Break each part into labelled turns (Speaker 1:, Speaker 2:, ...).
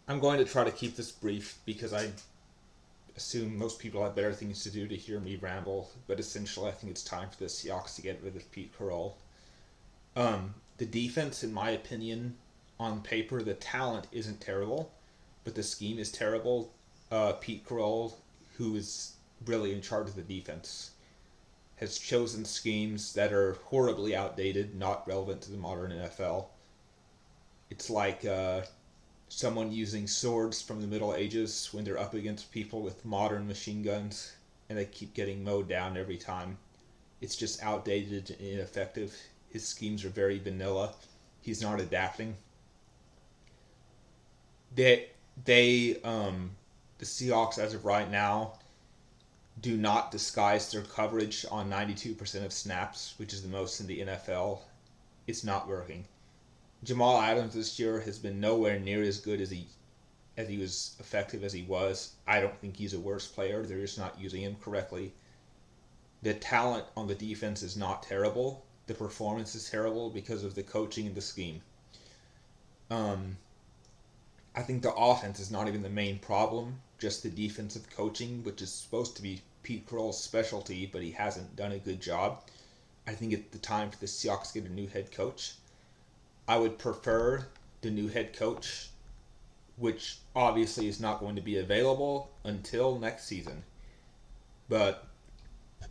Speaker 1: I'm going to try to keep this brief because I assume most people have better things to do to hear me ramble, but essentially I think it's time for the Seahawks to get rid of Pete Carroll. The defense, in my opinion, on paper, the talent isn't terrible, but the scheme is terrible. Pete Carroll, who is really in charge of the defense, has chosen schemes that are horribly outdated, not relevant to the modern NFL. It's like someone using swords from the Middle Ages when they're up against people with modern machine guns, and they keep getting mowed down every time. It's just outdated and ineffective. His schemes are very vanilla. He's not adapting. They the Seahawks as of right now do not disguise their coverage on 92% of snaps, which is the most in the NFL. It's not working. Jamal Adams this year has been nowhere near as good as he was effective as he was. I don't think he's a worse player. They're just not using him correctly. The talent on the defense is not terrible. The performance is terrible because of the coaching and the scheme. Um, I think the offense is not even the main problem, just the defensive coaching, which is supposed to be Pete Carroll's specialty, but he hasn't done a good job. I think it's the time for the Seahawks to get a new head coach. I would prefer the new head coach, which obviously is not going to be available until next season. But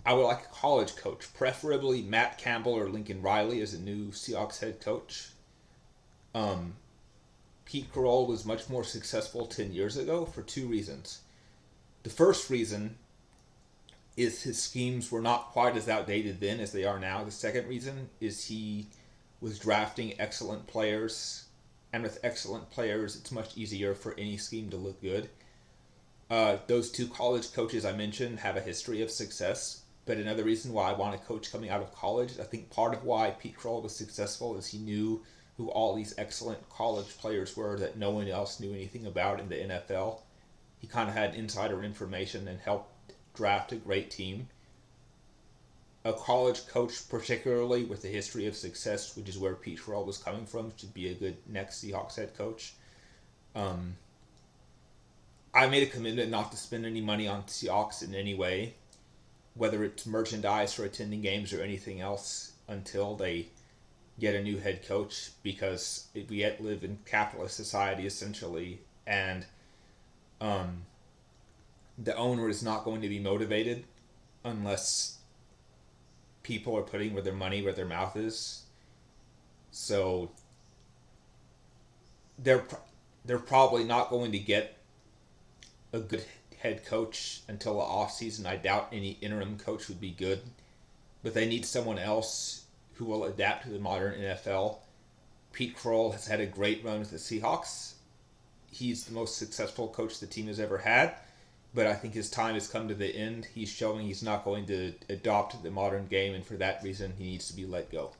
Speaker 1: I would like a college coach, preferably Matt Campbell or Lincoln Riley as a new Seahawks head coach. Um, Pete Carroll was much more successful 10 years ago for two reasons. The first reason is his schemes were not quite as outdated then as they are now. The second reason is he was drafting excellent players, and with excellent players, it's much easier for any scheme to look good. Those two college coaches I mentioned have a history of success, but another reason why I want a coach coming out of college, I think part of why Pete Carroll was successful is he knew who all these excellent college players were that no one else knew anything about in the NFL. He kind of had insider information and helped draft a great team. A college coach, particularly with a history of success, which is where Pete Carroll was coming from, should be a good next Seahawks head coach. Um, I made a commitment not to spend any money on Seahawks in any way, whether it's merchandise or attending games or anything else, until they get a new head coach, because we yet live in capitalist society essentially, and um, the owner is not going to be motivated unless people are putting where their money where their mouth is. So they're they're probably not going to get a good head coach until the offseason. I doubt any interim coach would be good, but they need someone else who will adapt to the modern NFL. Pete Carroll has had a great run with the Seahawks. He's the most successful coach the team has ever had, but I think his time has come to the end. He's showing he's not going to adopt the modern game, and for that reason, he needs to be let go.